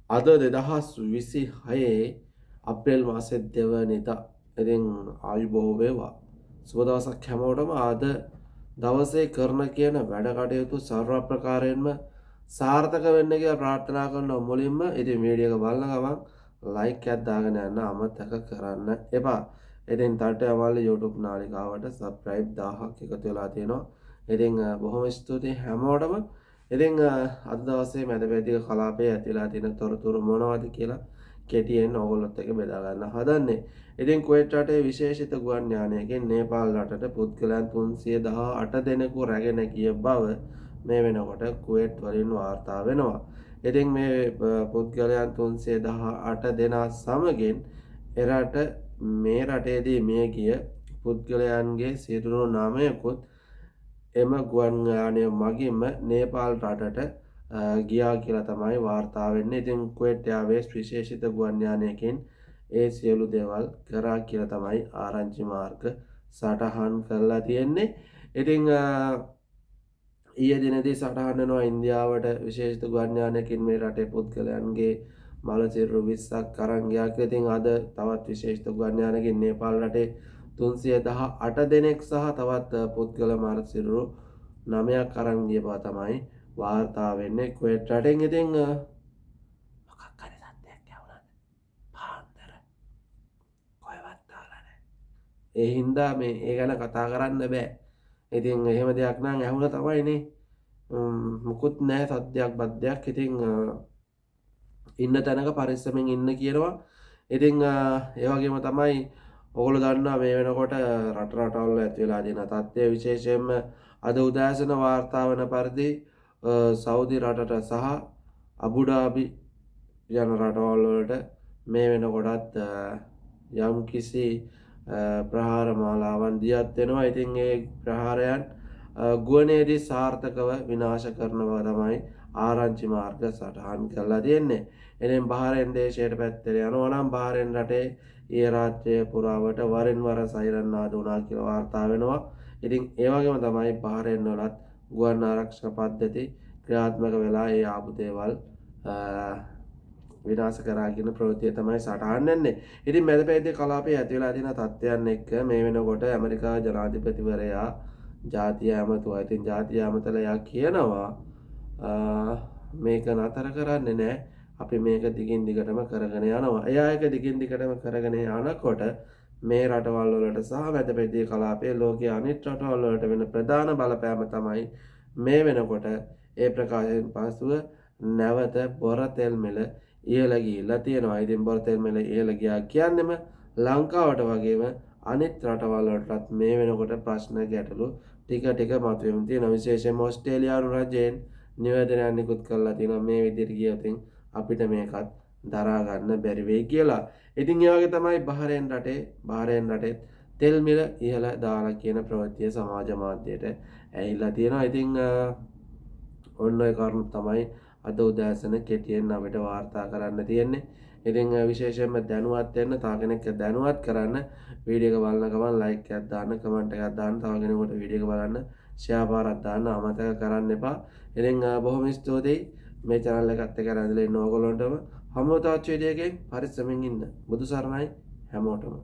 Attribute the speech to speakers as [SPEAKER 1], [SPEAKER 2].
[SPEAKER 1] අද 2026 අප්‍රේල් මාසෙ 2 වෙනිදා. ඉතින් ආයුබෝව වේවා. සුබ දවසක් හැමෝටම. අද දවසේ කරන කියන වැඩ කටයුතු සර්ව ප්‍රකාරයෙන්ම සාර්ථක වෙන්න කියලා ප්‍රාර්ථනා කරනවා. මුලින්ම ඉතින් වීඩියෝ එක බලන ගමන් ලයික් එකක් දාගෙන යන්න අමතක කරන්න එපා. ඉතින් තට්ටේ අමාලේ YouTube නාලිකාවට subscribe 1000ක් එකතු වෙලා තියෙනවා. ඉතින් බොහොම ස්තුතියි හැමෝටම. ඉතින් අද දවසේ මැදපෙදික කලාපයේ ඇතිලා තියෙන තොරතුරු මොනවද කියලා කෙටියෙන් ඕගොල්ලොත් එක්ක බෙදා ගන්න හදන්නේ. ඉතින් කුවේට් රටේ විශේෂිත ගුවන් යානයකින් නේපාල් රටට පුද්ගලයන් 318 දෙනෙකු රැගෙන ගිය බව මේ වෙනකොට කුවේට් වලින් වාර්තා වෙනවා. ඉතින් මේ පුද්ගලයන් 318 දෙනා සමගින් එරට මේ රටේදී මිය ගිය පුද්ගලයන්ගේ සිරුරු නාමයකුත් එම ගුවන් යානය මගින්ම නේපාල් රටට ගියා කියලා තමයි වාර්තා වෙන්නේ. ඉතින් කුවේට් එයාර්වේස් විශේෂිත ගුවන් යානයකින් ඒ සියලු දේවල් කරා කියලා තමයි ආරංචි මාර්ග සටහන් කරලා තියෙන්නේ. ඉතින් ඊයේ දිනේදී සටහන් වෙනවා ඉන්දියාවට විශේෂිත ගුවන් යානයකින් මේ රටේ පුද්ගලයන්ගේ මල සිරුරු 20ක් අරන් ගියා කියලා. ඉතින් අද තවත් විශේෂිත ගුවන් යානයකින් නේපාල් රටේ 318 දෙනෙක් සහ තවත් පුද්ගල මල සිරුරු 9ක් අරන් ගිය බව තමයි වාර්තා වෙන්නේ කුවේට් රටෙන්. ඉතින් මොකක් හරි සත්‍යයක් ඇහුණාද? පාන්දර කොහෙවත් දාලා නැහැ. ඒ හින්දා මේ ඒ ගැන කතා කරන්න බෑ. ඉතින් එහෙම දෙයක් නම් ඇහුණා තමයිනේ. මුකුත් නැහැ සත්‍යයක් බද්දයක්. ඉතින් ඉන්න තැනක පරිස්සමෙන් ඉන්න කියනවා. ඉතින් ඒ වගේම තමයි ඔගොල්ලෝ දන්නවා මේ වෙනකොට රට රටවල ඇති වෙලා තියෙන තත්ත්වය විශේෂයෙන්ම අද උදෑසන වාර්තා වන පරිදි සෞදි රටට සහ අබුඩාබි යන රටවල් වලට මේ වෙනකොටත් යම් කිසි ප්‍රහාර මාලාවන් දියත් වෙනවා. ඉතින් ඒ ප්‍රහාරයන් ගුවනේදී සාර්ථකව විනාශ කරන බව තමයි ආරංචි මාර්ග සටහන් කරලා තියෙන්නේ. එනම් බහරෙන් දේශයට පැත්තට යනවා නම් බහරෙන් රටේ ඊයේ රාත්‍රියේ පුරාවට වරින් වර සයිරන් නාද වුණා කියලා වාර්තා වෙනවා. ඉතින් ඒ වගේම තමයි බහරෙන් වලත් ගුවන් ආරක්ෂක පද්ධති ක්‍රියාත්මක වෙලා ඒ ආපු දේවල් විනාශ කරා කියන ප්‍රවෘත්තිය තමයි සටහන් වෙන්නේ. ඉතින් මැදපෙත්තේ කලාපයේ ඇති වෙලා තියෙන තත්ත්වයන් එක්ක මේ වෙනකොට ඇමරිකා ජනාධිපතිවරයා ජාතිය ඇමතුවා. ඉතින් ජාතිය ඇමතලා කියනවා මේක නතර කරන්නේ නැහැ. අපි මේක දිගින් දිගටම කරගෙන යනවා. එයා එක දිගින් දිගටම කරගෙන යනකොට මේ රටවල් වලට සහ මැදපෙත්තේ කලාපයේ ලෝකයේ අනිත් රටවල් වලට වෙන ප්‍රධාන බලපෑම තමයි මේ වෙනකොට ඒ ප්‍රකාශයෙන් පසුව නැවත බොර තෙල් මිල ඉහළ ගිහිල්ලා තියෙනවා. ඉතින් බොර තෙල් මිල ඉහළ ගියා කියන්නේම ලංකාවට වගේම අනිත් රටවල් වලටත් මේ වෙනකොට ප්‍රශ්න ගැටලු ටික ටික මතුවෙමින් තියෙනවා. විශේෂයෙන්ම ඕස්ට්‍රේලියානු රජයෙන් නිවේදනයක් නිකුත් කරලා තියෙනවා මේ විදිහට ගියොත් අපිට මේකත් දරා ගන්න බැරි වෙයි කියලා. ඉතින් ඒ වගේ තමයි බහරේන් රටේ තෙල් මිල ඉහළ දාලා කියන ප්‍රවෘත්තිය සමාජ මාධ්‍යයට ඇහිලා තියෙනවා. ඉතින් ඔන්න ඔය කරුණු තමයි අද උදෑසන කෙටියෙන් අපිට වාර්තා කරන්න තියෙන්නේ. ඉතින් විශේෂයෙන්ම දැනුවත් වෙන්න, තව කෙනෙක් දැනුවත් කරන්න වීඩියෝ එක බලන ගමන් ලයික් එකක් දාන්න, කමෙන්ට් එකක් දාන්න, තව කෙනෙකුට වීඩියෝ එක බලන්න ෂෙයා පාරක් දාන්න අමතක කරන්න එපා. ඉතින් බොහොම ස්තුතියි මේ channel එකත් එක්ක රැඳිලා ඉන්න ඕගොල්ලන්ටම. හමුව තවත් වීඩියෝ එකකින් පරිස්සමින් ඉන්න. බුදු සරණයි හැමෝටම.